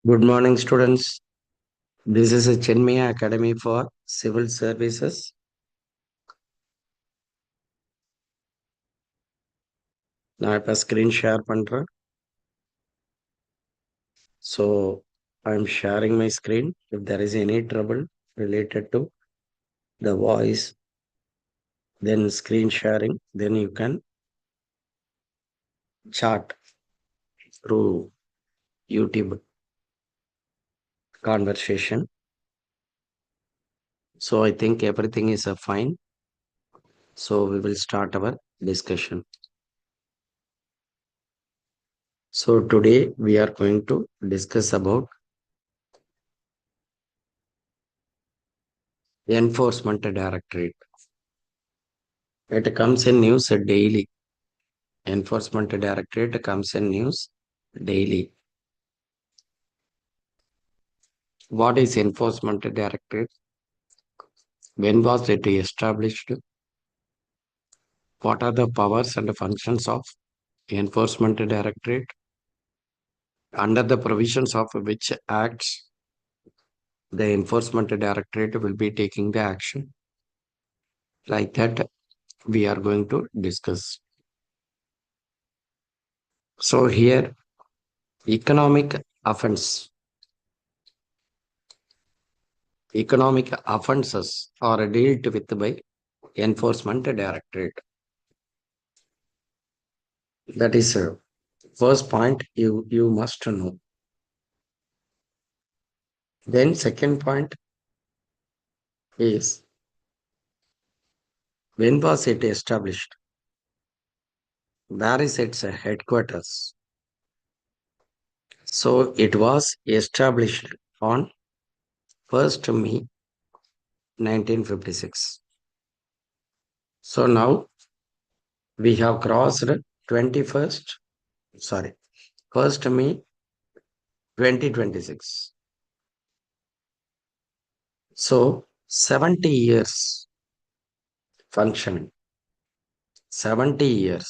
Good morning, students. This is a Chenmaya Academy for Civil Services. நான் இப்போ screen share பண்றேன். So I'm sharing my screen. If there is any trouble related to the voice, then screen sharing, then you can chat through YouTube conversation. So I think everything is fine. So we will start our discussion. So today we are going to discuss about Enforcement Directorate. It comes in news daily. Enforcement Directorate comes in news daily. What is Enforcement Directorate? When was it established? What are the powers and functions of Enforcement Directorate? Under the provisions of which acts the Enforcement Directorate will be taking the action? Like that, we are going to discuss. So here, economic offense. Economic offenses are dealt with by Enforcement Directorate. That is first point you must know. Then second point is when was it established? Where is its headquarters? So it was established on 1st May 1956. So now we have crossed 21st, sorry, 1st May 2026. So 70 years functioning. 70 years.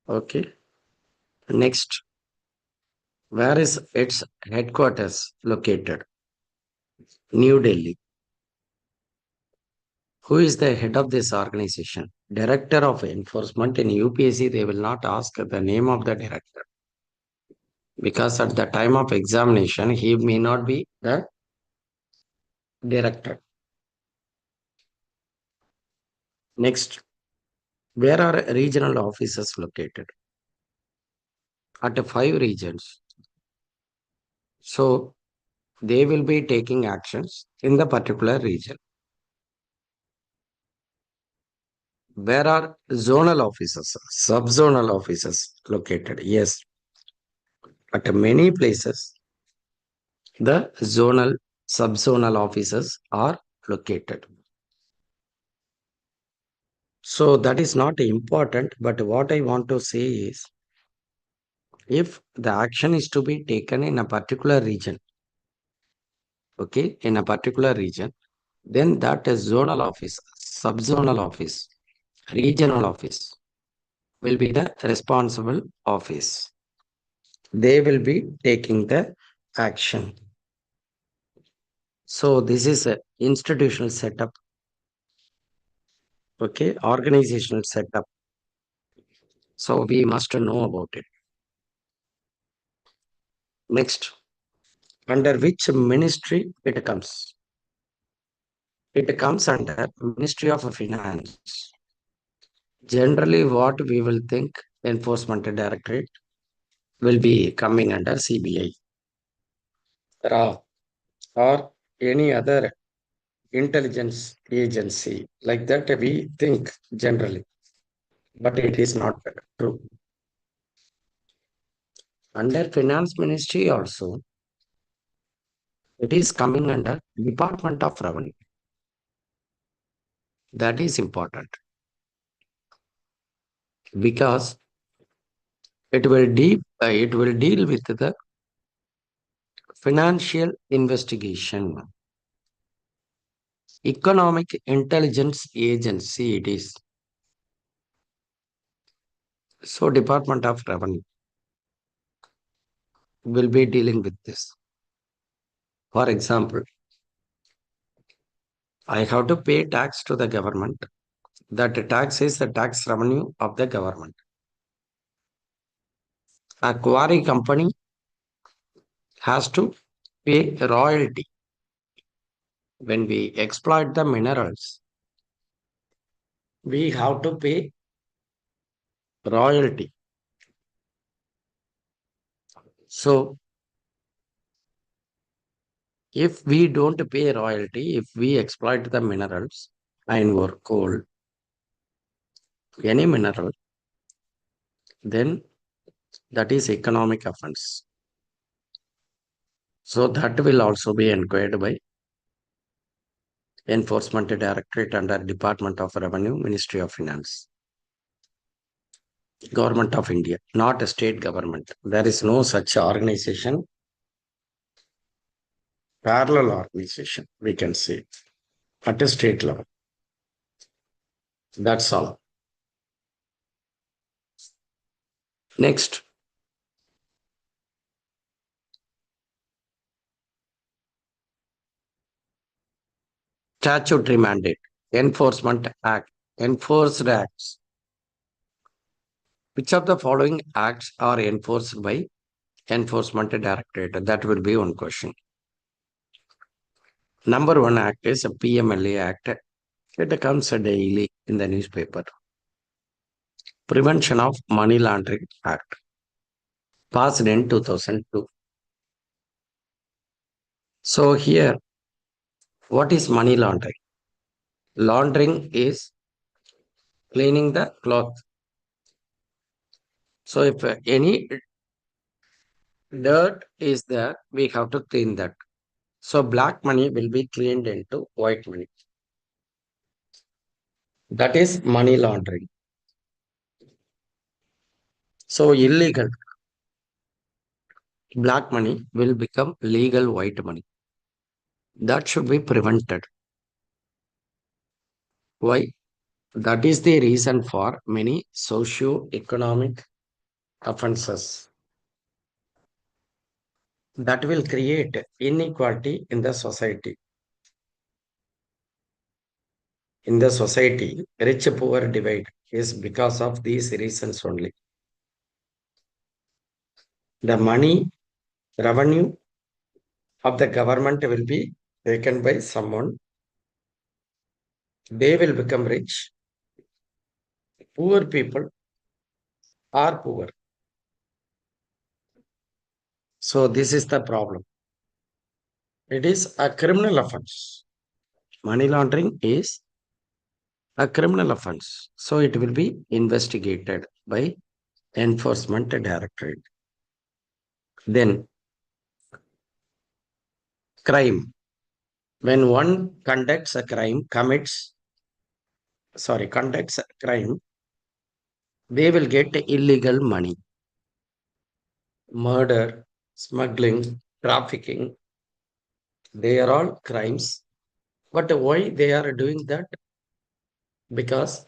Okay. Next, where is its headquarters located? New Delhi. Who is the head of this organization? Director of Enforcement in UPSC, they will not ask the name of the director because at the time of examination, he may not be the director. Next, where are regional offices located? At 5 regions. So they will be taking actions in the particular region. Where are zonal offices, sub-zonal offices located? Yes, at many places, the zonal, sub-zonal offices are located. So that is not important, but what I want to say is, if the action is to be taken in a particular region, okay, in a particular region, then that is zonal office, sub-zonal office, regional office will be the responsible office. They will be taking the action. So this is a institutional setup, okay, organizational setup. So we must know about it. Next, under which ministry it comes? It comes under Ministry of Finance. Generally, what we will think Enforcement Directorate will be coming under CBI, or any other intelligence agency. Like that, we think generally, but it is not true. Under Finance Ministry also, it is coming under Department of Revenue. That is important because it will deal with the financial investigation. Economic Intelligence Agency it is. So Department of Revenue. will be dealing with this. For example, I have to pay tax to the government. That tax is the tax revenue of the government. A quarry company has to pay royalty. When we exploit the minerals, we have to pay royalty. So, if we don't pay royalty, if we exploit the minerals, iron ore, coal, any mineral, then that is economic offense. So that will also be inquired by Enforcement Directorate under Department of Revenue, Ministry of Finance, Government of India, not a state government. There is no such organization, parallel organization, we can say, at a state level. That's all. Next, statutory mandate, Enforcement Act, enforced acts. Which of the following acts are enforced by Enforcement Directorate? That will be one question. Number one act is a PMLA Act. It comes daily in the newspaper. Prevention of Money Laundering Act, passed in 2002. So here, what is money laundering? Laundering is cleaning the cloth. So if any dirt is there, we have to clean that. So black money will be cleaned into white money. That is money laundering. So illegal black money will become legal white money. That should be prevented. Why? That is the reason for many socio-economic offenses that will create inequality in the society. In the society, rich poor divide is because of these reasons only. The money revenue of the government will be taken by someone. They will become rich. Poor people are poor. So this is the problem. It is a criminal offense. Money laundering is a criminal offense. So it will be investigated by Enforcement Directorate. Then crime. When one conducts a crime, conducts a crime, they will get illegal money. Murder, smuggling, trafficking, they are all crimes. But why they are doing that? Because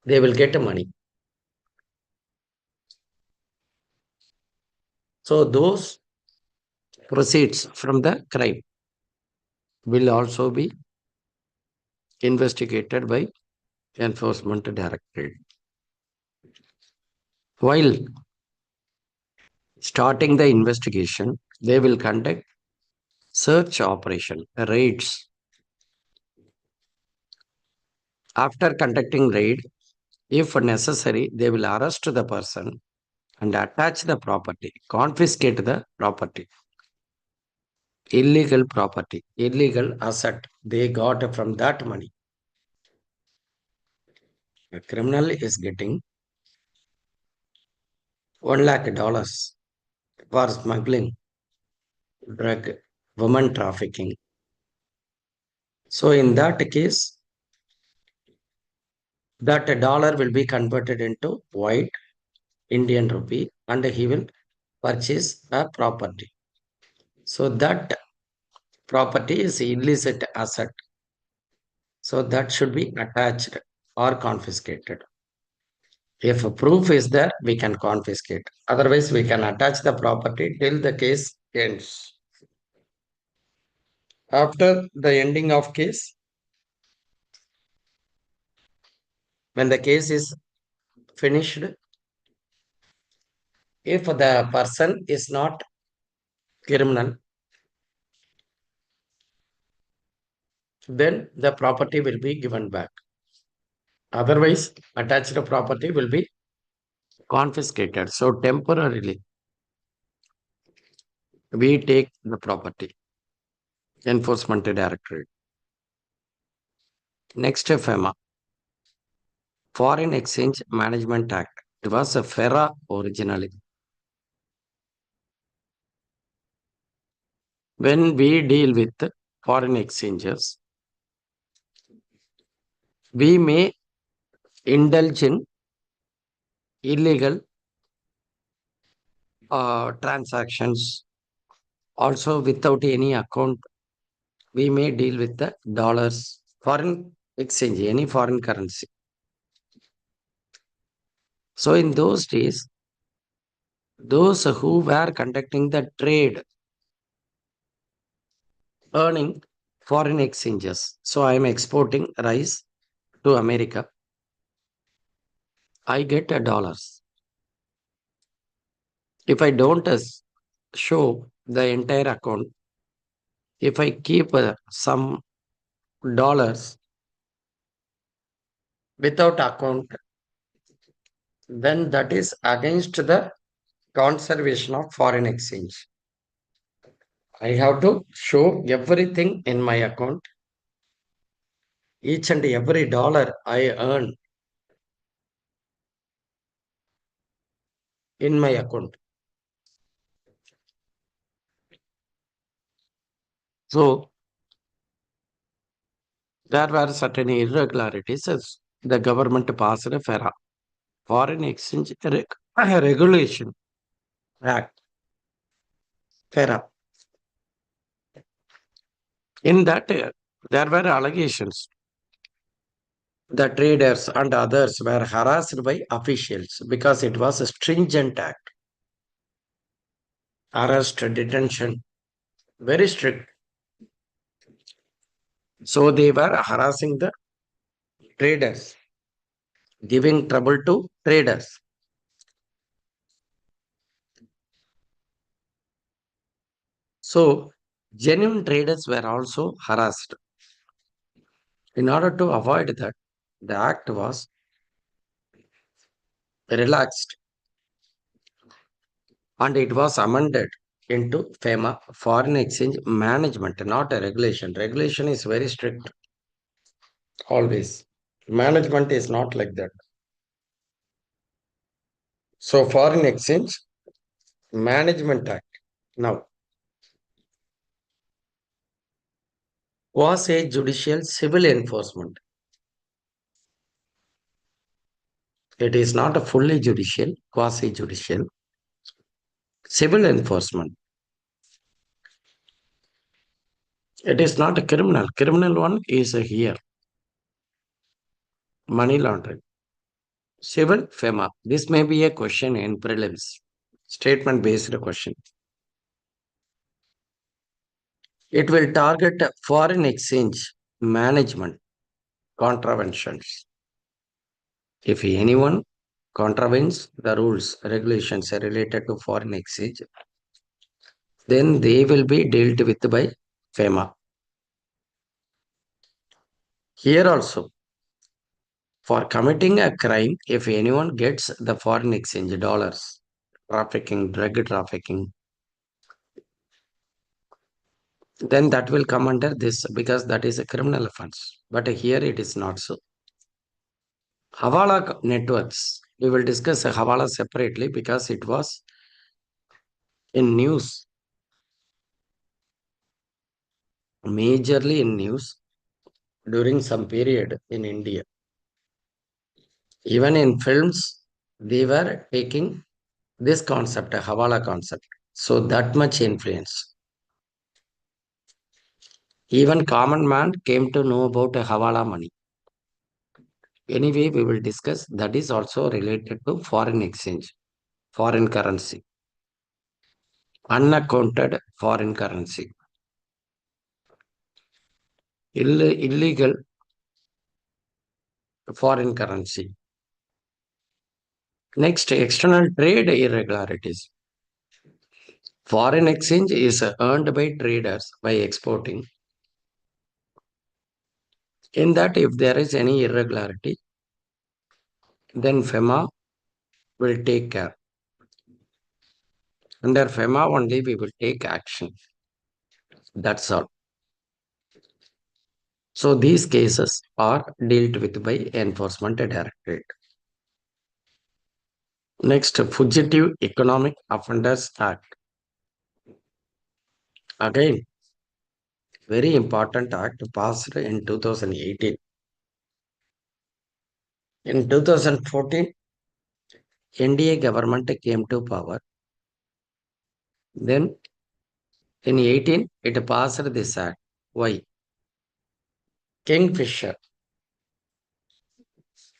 they will get money. So those proceeds from the crime will also be investigated by Enforcement Directorate. While starting the investigation, they will conduct search operation, raids. After conducting raid, if necessary, they will arrest the person and attach the property, confiscate the property, illegal property, illegal asset they got from that money. A criminal is getting $1 lakh for smuggling, drug, woman trafficking. So in that case, that dollar will be converted into white Indian rupee and he will purchase a property. So that property is illicit asset. So that should be attached or confiscated. If a proof is there, we can confiscate. Otherwise, we can attach the property till the case ends. After the ending of case, when the case is finished, if the person is not criminal, then the property will be given back. Otherwise, attached property will be confiscated. So temporarily, we take the property. Enforcement Directorate. Next, FEMA, Foreign Exchange Management Act. It was a FERA originally. When we deal with foreign exchanges, we may indulge in illegal transactions. Also, without any account, we may deal with the dollars, foreign exchange, any foreign currency. So, in those days, those who were conducting the trade earning foreign exchanges. So, I am exporting rice to America. I get a dollars. If I don't show the entire account, if I keep some dollars without account, then that is against the conservation of foreign exchange. I have to show everything in my account. Each and every dollar I earn in my account. So there were certain irregularities as the government passed a FERA, Foreign Exchange Regulation Act, FERA. In that, there were allegations the traders and others were harassed by officials because it was a stringent act. Arrest, detention, very strict. So they were harassing the traders, giving trouble to traders. So genuine traders were also harassed. In order to avoid that, the act was relaxed and it was amended into FEMA, Foreign Exchange Management, not a regulation. Regulation is very strict always. Management is not like that. So, Foreign Exchange Management Act now was a judicial civil enforcement. It is not a fully judicial, quasi judicial, civil enforcement. It is not a criminal. Criminal one is here, money laundering. Civil FEMA. This may be a question in prelims, statement based question. It will target foreign exchange management contraventions. If anyone contravenes the rules, regulations related to foreign exchange, then they will be dealt with by FEMA. Here also, for committing a crime, if anyone gets the foreign exchange dollars, trafficking, drug trafficking, then that will come under this because that is a criminal offense. But here it is not so. Hawala networks. We will discuss Hawala separately because it was in news, majorly in news during some period in India. Even in films, they were taking this concept, a Hawala concept. So that much influence. Even common man came to know about a Hawala money. Anyway, we will discuss that is also related to foreign exchange, foreign currency, unaccounted foreign currency, illegal foreign currency. Next, external trade irregularities. Foreign exchange is earned by traders by exporting. In that, if there is any irregularity, then FEMA will take care. Under FEMA only we will take action. That's all. So these cases are dealt with by Enforcement Directorate. Next, Fugitive Economic Offenders Act. Again, very important act passed in 2018. In 2014, NDA government came to power. Then in 18, it passed this act. Why? Kingfisher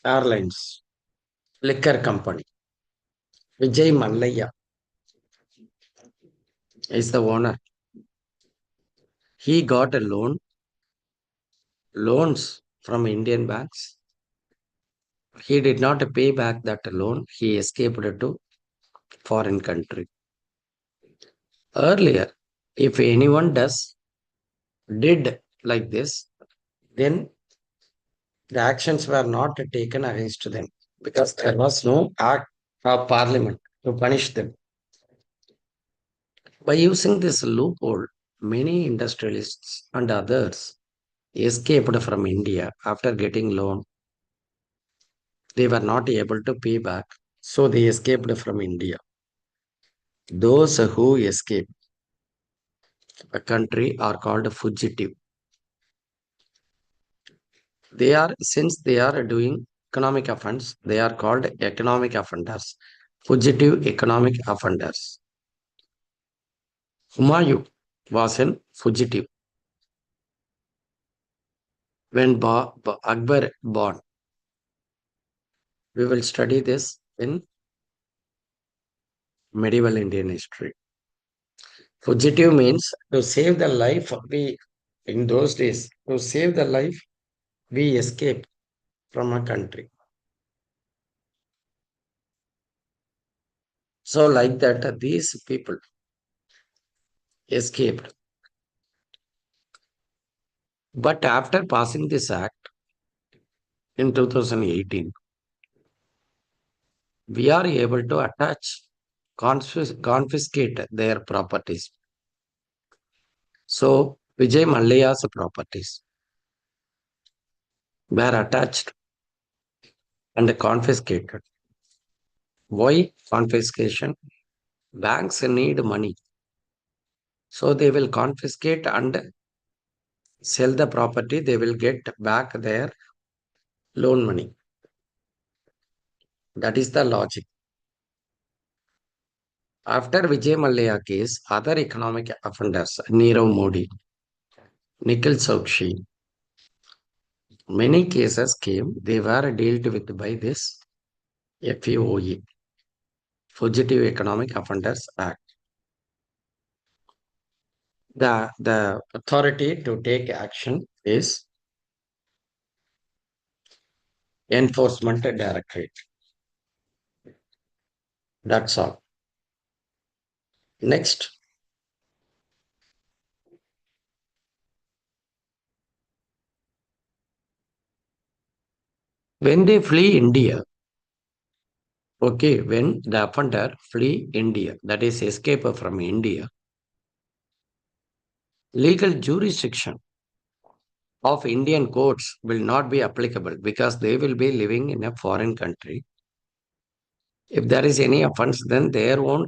Airlines, liquor company. Vijay Mallaya is the owner. He got a loans from Indian banks. He did not pay back that loan. He escaped to foreign country. Earlier, if anyone did like this, then the actions were not taken against them because there was no act of parliament to punish them. By using this loophole, many industrialists and others escaped from India after getting loan. They were not able to pay back, so they escaped from India. Those who escape a country are called fugitive. They are, since they are doing economic offense, they are called economic offenders, fugitive economic offenders. Humayun was a fugitive when Akbar born. We will study this in medieval Indian history. Fugitive means to save the life. We in those days to save the life we escape from a country. So like that, these people escaped. But after passing this act in 2018, we are able to attach, confiscate their properties. So Vijay Mallaya's properties were attached and confiscated. Why confiscation? Banks need money. So they will confiscate and sell the property. They will get back their loan money. That is the logic. After Vijay Mallya case, other economic offenders, Nirav Modi, Nikhil Chokshi, many cases came. They were dealt with by this FEOE, Fugitive Economic Offenders Act. The authority to take action is Enforcement Directorate. That's all. Next, when they flee India, okay, when the offender flee India, that is escape from India, legal jurisdiction of Indian courts will not be applicable because they will be living in a foreign country. If there is any offense, then their own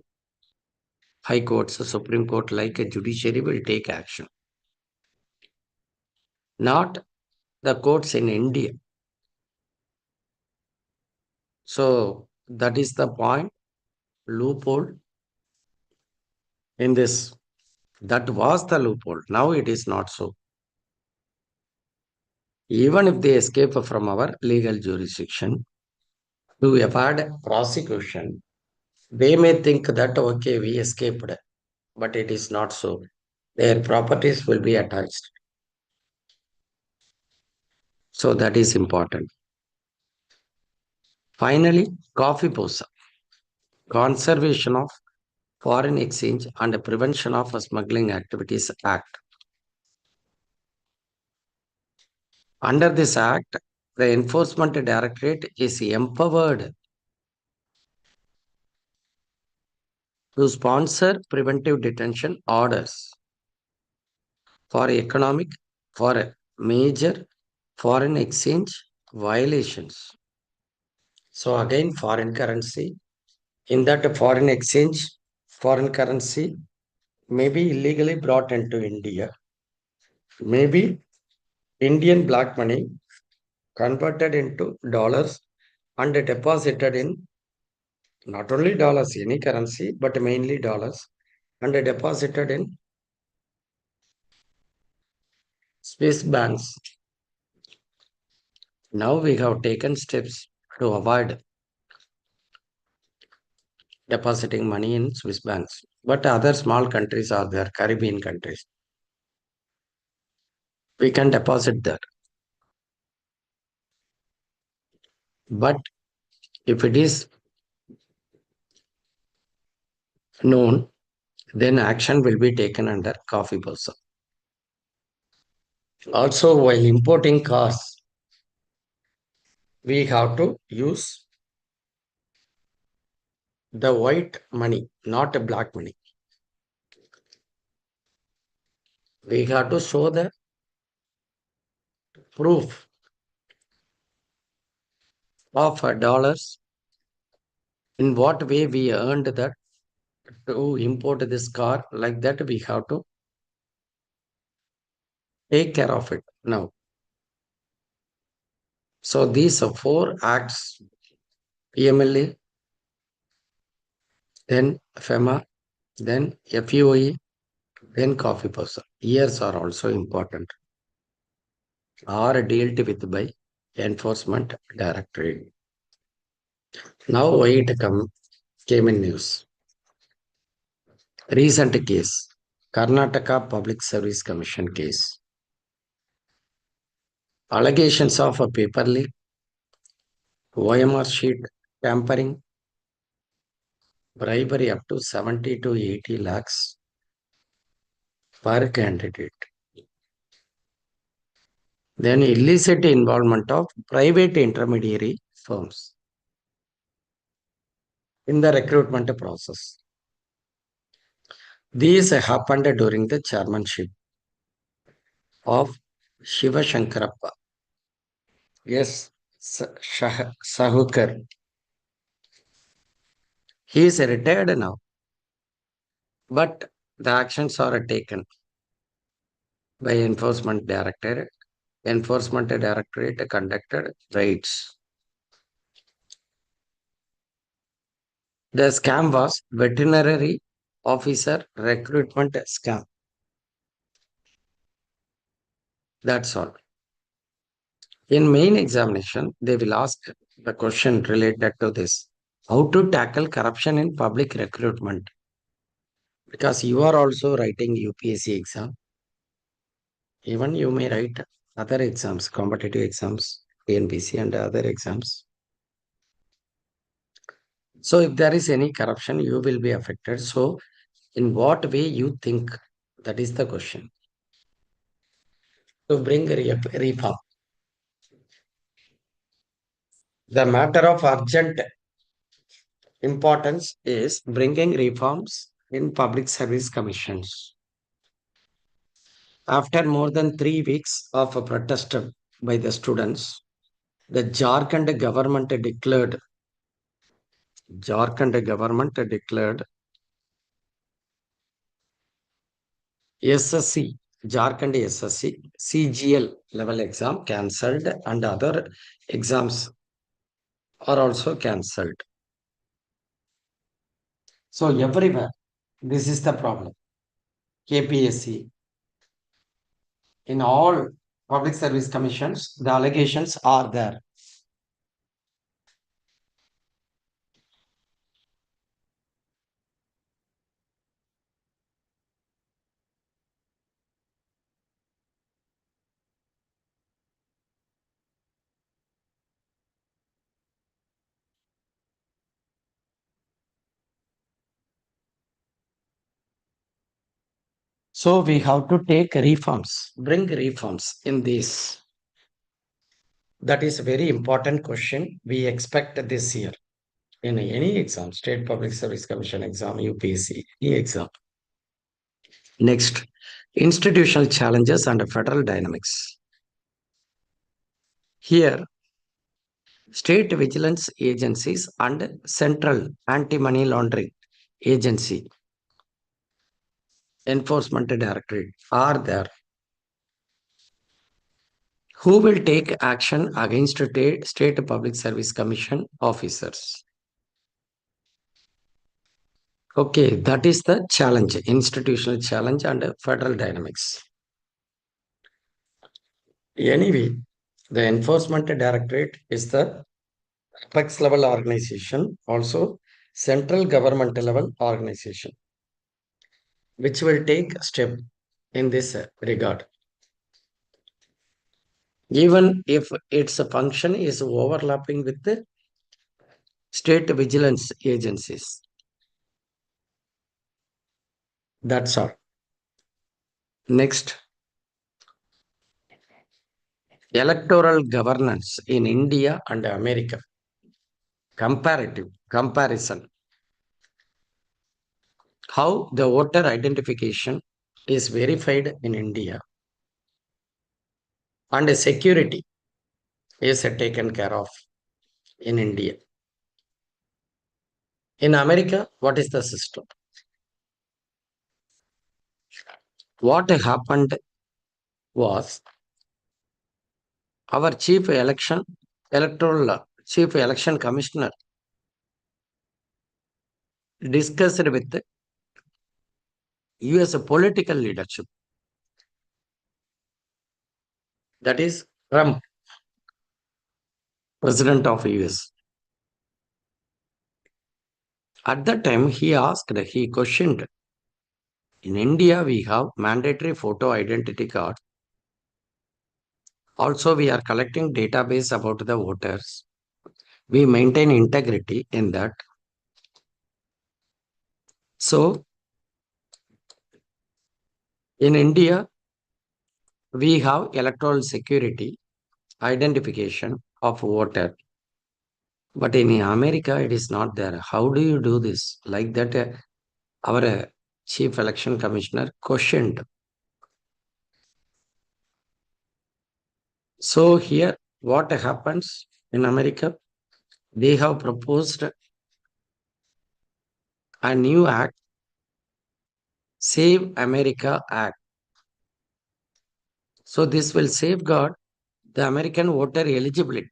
high courts, Supreme Court, like a judiciary, will take action. Not the courts in India. So that is the point, loophole in this. That was the loophole. Now it is not so. even if they escape from our legal jurisdiction to avoid prosecution, they may think that, okay, we escaped, but it is not so. Their properties will be attached. So that is important. Finally, coffee posa, Conservation of Foreign Exchange and Prevention of Smuggling Activities Act. Under this act, the Enforcement Directorate is empowered to sponsor preventive detention orders for economic, for major foreign exchange violations. So again, foreign currency. In that foreign exchange, foreign currency may be illegally brought into India. Maybe Indian black money converted into dollars and deposited in not only dollars, any currency, but mainly dollars, and deposited in Swiss banks. Now we have taken steps to avoid depositing money in Swiss banks. But other small countries are there, Caribbean countries. We can deposit there. But if it is known, then action will be taken under coffee also. Also, while importing cars, we have to use the white money, not a black money. We have to show the proof of dollars, in what way we earned that to import this car. Like that, we have to take care of it now. So these are four acts: PMLA, then FEMA, then FUE, then coffee person. Years are also important, are dealt with by Enforcement Directorate. Now why it came in news. Recent case, Karnataka Public Service Commission case. Allegations of a paper leak, OMR sheet tampering, bribery up to 70 to 80 lakhs per candidate. Then illicit involvement of private intermediary firms in the recruitment process. These happened during the chairmanship of Shiva Shankarappa. Yes, Sahukar. He is retired now, but the actions are taken by Enforcement Directorate. Enforcement Directorate conducted raids. The scam was veterinary officer recruitment scam. That's all. In main examination, they will ask the question related to this: how to tackle corruption in public recruitment? Because you are also writing UPSC exam. Even you may write other exams, competitive exams, Tnpsc and other exams. So if there is any corruption, you will be affected. So in what way you think? That is the question. To bring reform. The matter of urgent importance is bringing reforms in public service commissions. After more than 3 weeks of a protest by the students, the Jharkhand government declared SSC, Jharkhand SSC, CGL level exam cancelled and other exams are also cancelled. So everywhere, this is the problem. KPSC, in all public service commissions, the allegations are there. So we have to take reforms, bring reforms in this. That is a very important question we expect this year in any exam, State Public Service Commission exam, UPSC, any exam. Next, institutional challenges and federal dynamics. Here, state vigilance agencies and central anti-money laundering agency, enforcement directorate are there. Who will take action against state public service commission officers? Okay, that is the challenge, institutional challenge and federal dynamics. Anyway, the enforcement directorate is the apex level organization, also central government level organization, which will take step in this regard. Even if its function is overlapping with the state vigilance agencies. That's all. Next, electoral governance in India and America. Comparative comparison. How the voter identification is verified in India and security is taken care of in India. In America, what is the system? What happened was our chief election commissioner discussed with US political leadership, that is Trump, president of US. At that time, he questioned, in India, we have mandatory photo identity card. Also, we are collecting database about the voters. We maintain integrity in that. So, in India, we have electoral security identification of voter. But in America, it is not there. How do you do this? Like that, our chief election commissioner questioned. So here, what happens in America? They have proposed a new act, Save America Act. So this will safeguard the American voter eligibility.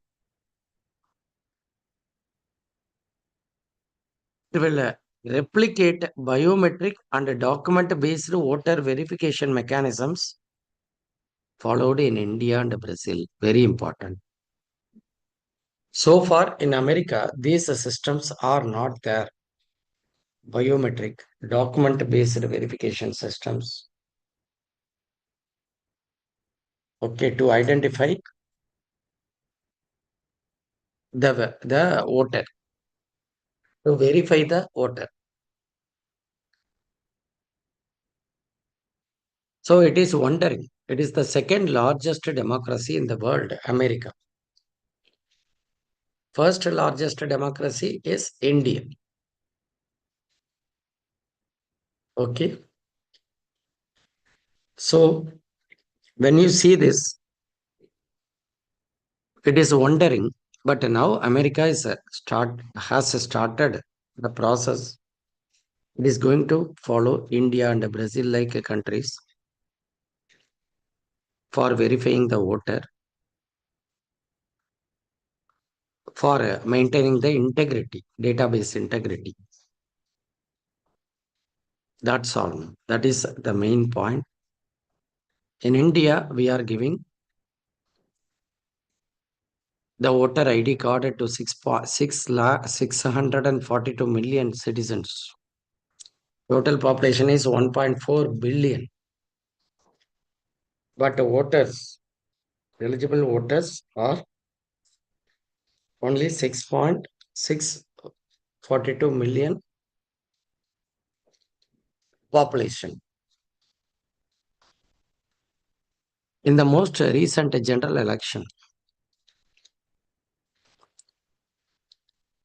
It will replicate biometric and document-based voter verification mechanisms followed in India and Brazil. Very important. So far in America, these systems are not there. Biometric, document-based verification systems. Okay, to identify the voter, to verify the voter. So it is wondering. It is the second largest democracy in the world, America. First largest democracy is India. Okay. So when you see this, it is wondering. But now America has started the process. It is going to follow India and Brazil like countries for verifying the voter, for maintaining the integrity, database integrity. That's all. That is the main point. In India, we are giving the voter ID card to 642 million citizens. Total population is 1.4 billion. But eligible voters are only 6.642 million population. In the most recent general election,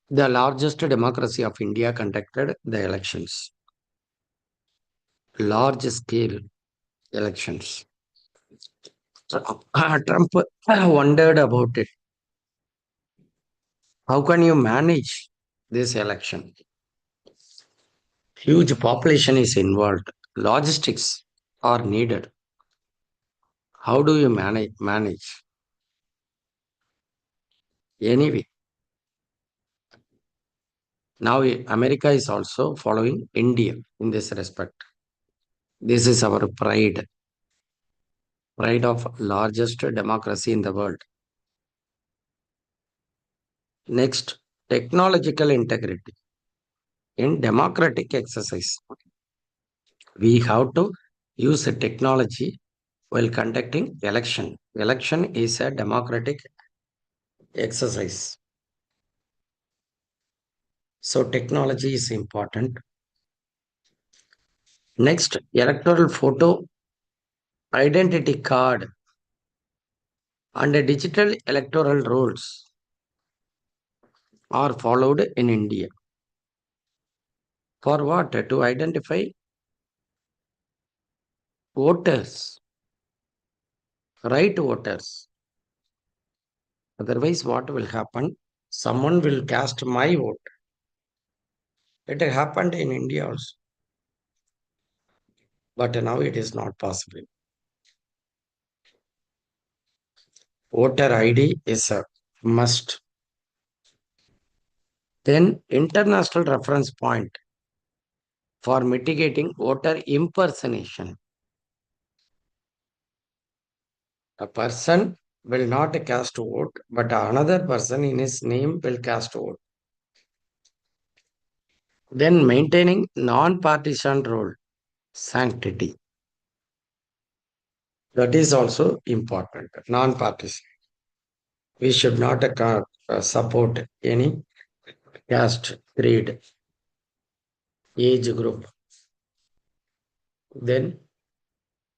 the largest democracy of India conducted the elections, large scale elections. Trump wondered about it. How can you manage this election? Huge population is involved. Logistics are needed. How do you manage? Anyway, now America is also following India in this respect. This is our pride of largest democracy in the world. Next, technological integrity. In democratic exercise, we have to use technology while conducting election. Election is a democratic exercise. So technology is important. Next, electoral photo, identity card, and digital electoral rolls are followed in India. For what? To identify voters, right voters. Otherwise, what will happen? Someone will cast my vote. It happened in India also, but now it is not possible. Voter ID is a must. Then, international reference point for mitigating voter impersonation. A person will not cast vote, but another person in his name will cast vote. Then maintaining non-partisan role, sanctity. That is also important. Non-partisan. We should not support any caste, creed, age group, then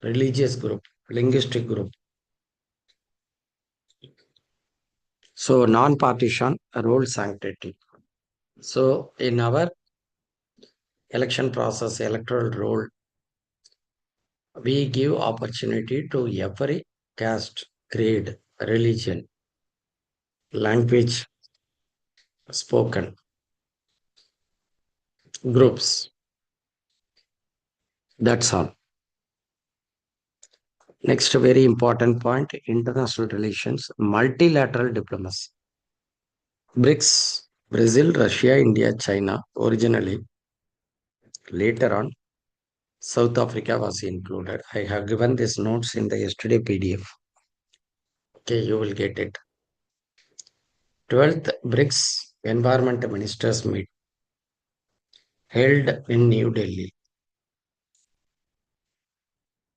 religious group, linguistic group. So non-partisan role sanctity. So in our election process, electoral role, we give opportunity to every caste, creed, religion, language spoken groups. That's all. Next, very important point, international relations, multilateral diplomacy. BRICS, Brazil, Russia, India, China, originally. Later on, South Africa was included. I have given these notes in the yesterday PDF. Okay, you will get it. 12th BRICS Environment Ministers Meet held in New Delhi.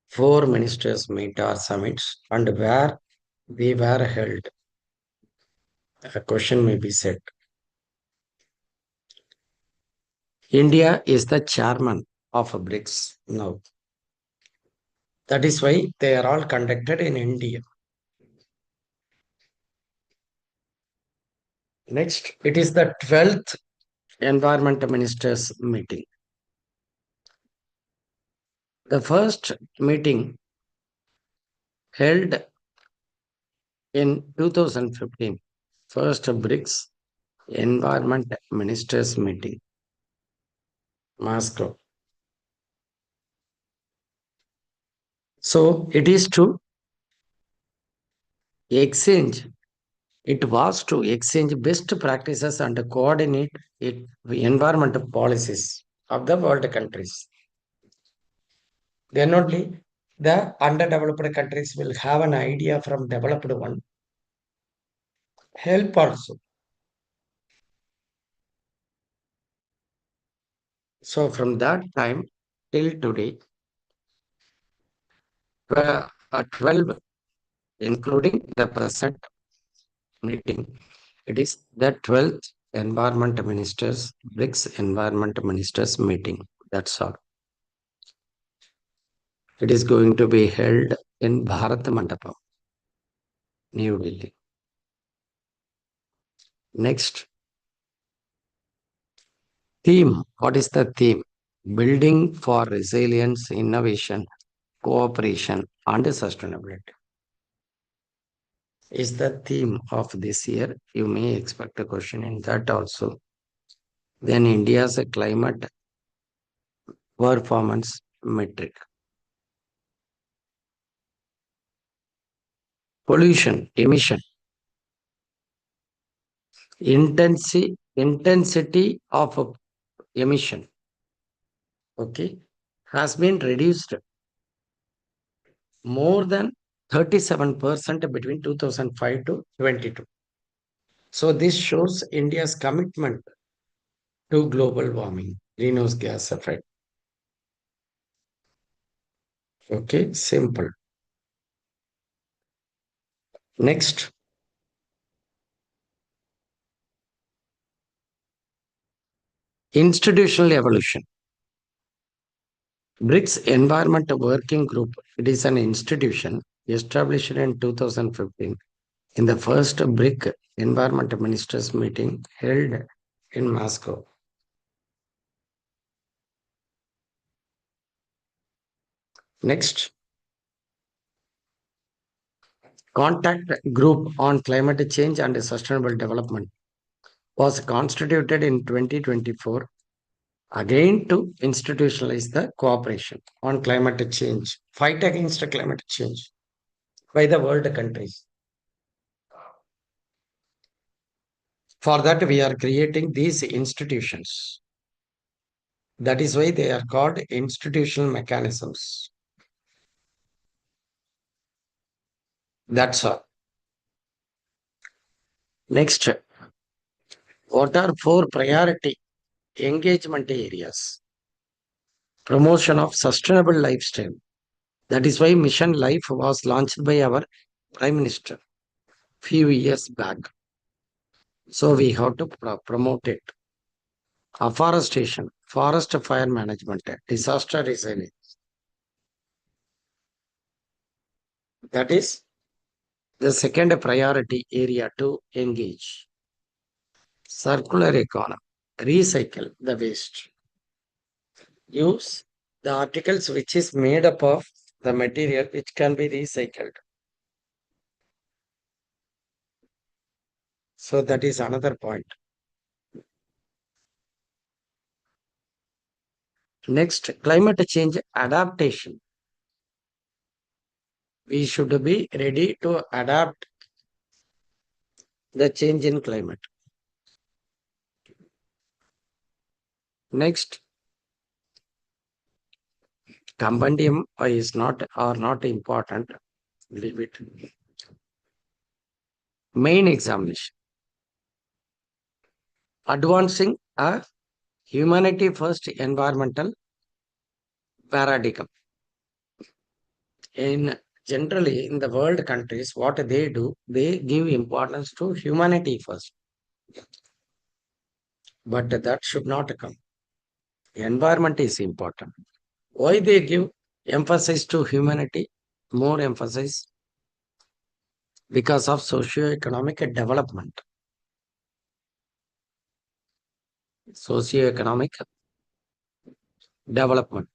4 ministers meet or summits, and where they were held. A question may be said. India is the chairman of BRICS now. That is why they are all conducted in India. Next, it is the 12th Environment Ministers meeting. The first meeting held in 2015, first BRICS Environment Ministers meeting, Moscow. So it is to exchange, it was to exchange best practices and coordinate environmental policies of the world countries. Then only the underdeveloped countries will have an idea from developed one help also. So from that time till today, 12, including the present meeting, it is the 12th Environment Ministers, BRICS Environment Ministers meeting. That's all. It is going to be held in Bharat Mandapam, New Delhi. Next, theme. What is the theme? Building for resilience, innovation, cooperation, and sustainability is the theme of this year. You may expect a question in that also. Then India's climate performance metric. Pollution, emission, intensity of emission, okay, has been reduced more than 37% between 2005 to 22. So this shows India's commitment to global warming, greenhouse gas effect. Okay, simple. Next, institutional evolution. BRICS Environment Working Group, it is an institution established in 2015 in the first BRIC Environment Ministers meeting held in Moscow. Next, Contact Group on Climate Change and Sustainable Development was constituted in 2024 again to institutionalize the cooperation on climate change, fight against climate change by the world countries. For that, we are creating these institutions. That is why they are called institutional mechanisms. That's all. Next, what are four priority engagement areas? Promotion of sustainable lifestyle. That is why Mission Life was launched by our Prime Minister few years back. So we have to promote it. Afforestation, forest fire management, disaster resilience. That is the second priority area to engage. Circular economy, recycle the waste. Use the articles which is made up of the material which can be recycled. So that is another point. Next, climate change adaptation. We should be ready to adapt the change in climate. Next, compendium is not or not important. Leave it. Main examination. Advancing a humanity first environmental paradigm. In generally in the world countries, what they do, they give importance to humanity first. But that should not come. Environment is important. Why they give emphasis to humanity, more emphasis? Because of socio-economic development. Socio-economic development.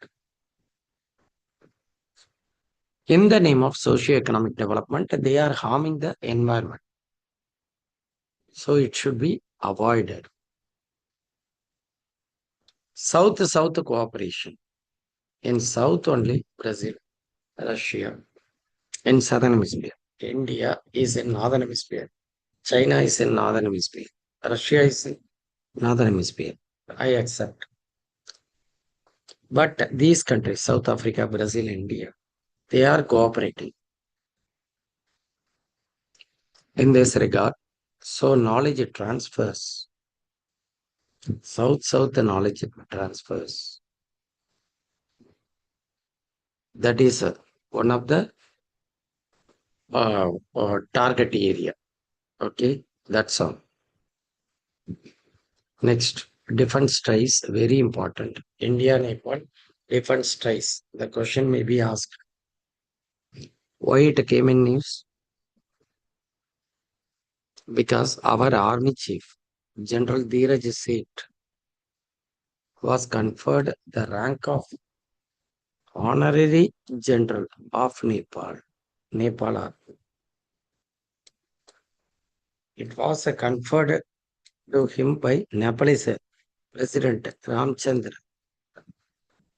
In the name of socio-economic development, they are harming the environment. So it should be avoided. South-South cooperation. In South only, Brazil, Russia. In Southern Hemisphere, India is in Northern Hemisphere. China is in Northern Hemisphere. Russia is in Northern Hemisphere. I accept. But these countries, South Africa, Brazil, India, they are cooperating. In this regard, So knowledge transfers. South knowledge transfers. That is one of the target area. Okay, that's all. Next, defense ties, very important. India Nepal defense ties. The question may be asked why it came in news? Because our army chief, General Dheeraj Seth, was conferred the rank of honorary general of Nepal. Nepal Army. It was conferred to him by Nepalese President Ramchandra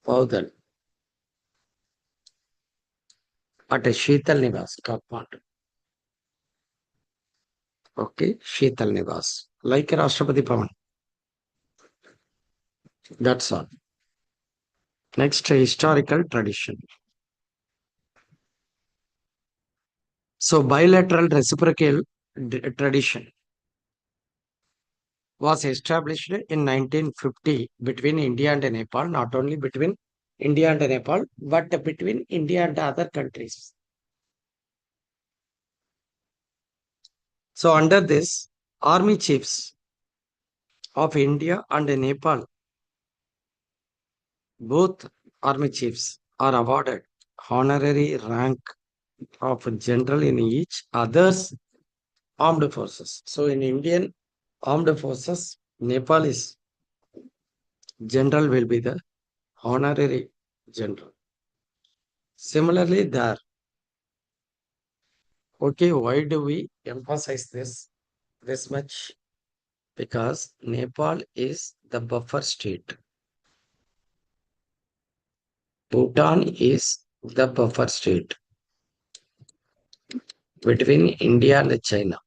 Paudal at a Sheetal Nivas, Kathmandu. Okay, Sheetal Nivas, like Rashtrapati Bhavan. That's all. Next, historical tradition. So, bilateral reciprocal tradition was established in 1950 between India and Nepal, not only between India and Nepal, but between India and other countries. So, under this, army chiefs of India and Nepal, both army chiefs are awarded honorary rank of general in each other's armed forces. So, in Indian armed forces, Nepal is general will be the honorary general. Similarly, there. Okay, why do we emphasize this much? Because Nepal is the buffer state. Bhutan is the buffer state between India and China.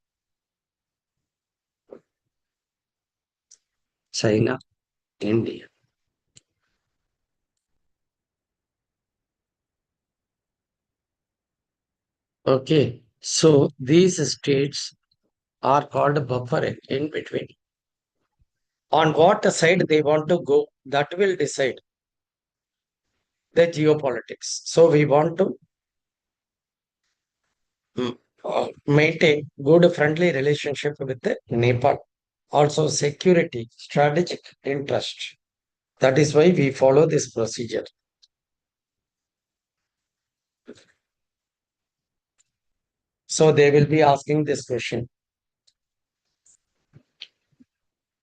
China, India. Okay, so these states are called buffer in between. On what side they want to go, that will decide the geopolitics. So we want to maintain good friendly relationship with the Nepal. Also security, strategic interest. That is why we follow this procedure. So they will be asking this question.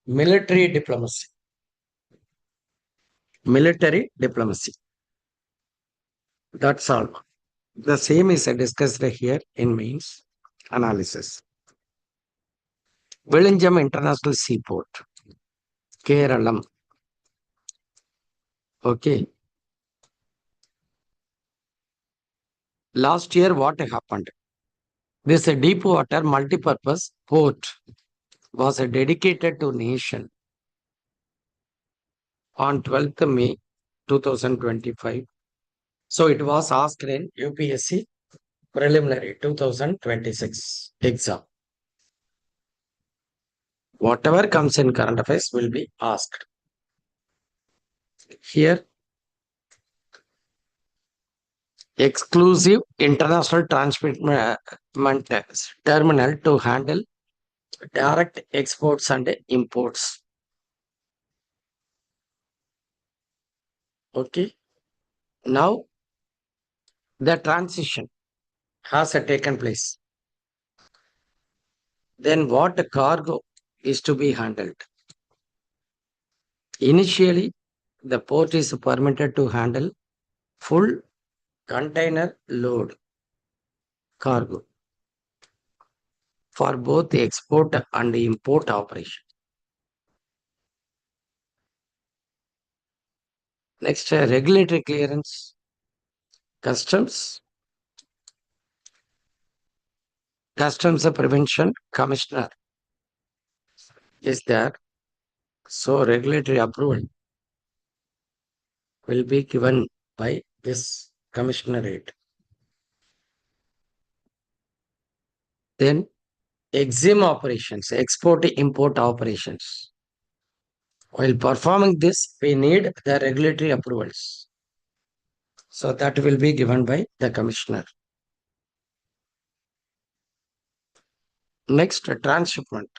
Military diplomacy. Military diplomacy. That's all. The same is discussed here in mains analysis. Villinjam International Seaport, Keralam. Okay. Last year, what happened? This deep water multipurpose port was dedicated to nation on 12th May 2025. So it was asked in UPSC preliminary 2026 exam. Whatever comes in current affairs will be asked. Here, exclusive international transshipment terminal to handle direct exports and imports. Okay. Now, the transition has taken place. Then what cargo is to be handled? Initially, the port is permitted to handle full container load cargo for both export and import operation. Next, regulatory clearance, customs, customs prevention commissioner is there. So regulatory approval will be given by this commissionerate. Then EXIM operations, export import operations. While performing this, we need the regulatory approvals. So that will be given by the commissioner. Next, transshipment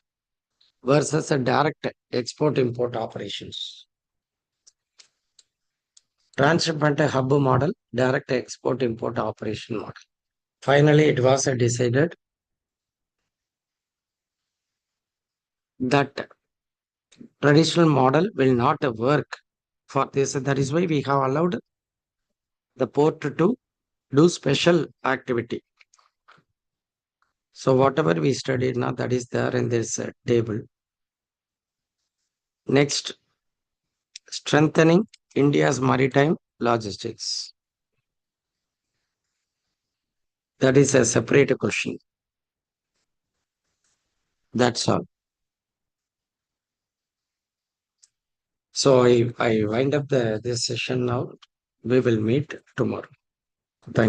versus a direct export import operations. Transshipment hub model, direct export import operation model. Finally, it was decided that traditional model will not work for this. That is why we have allowed the port to do special activity. So whatever we studied now, that is there in this table. Next, strengthening India's maritime logistics. That is a separate question. That's all. So I wind up this session now. We will meet tomorrow.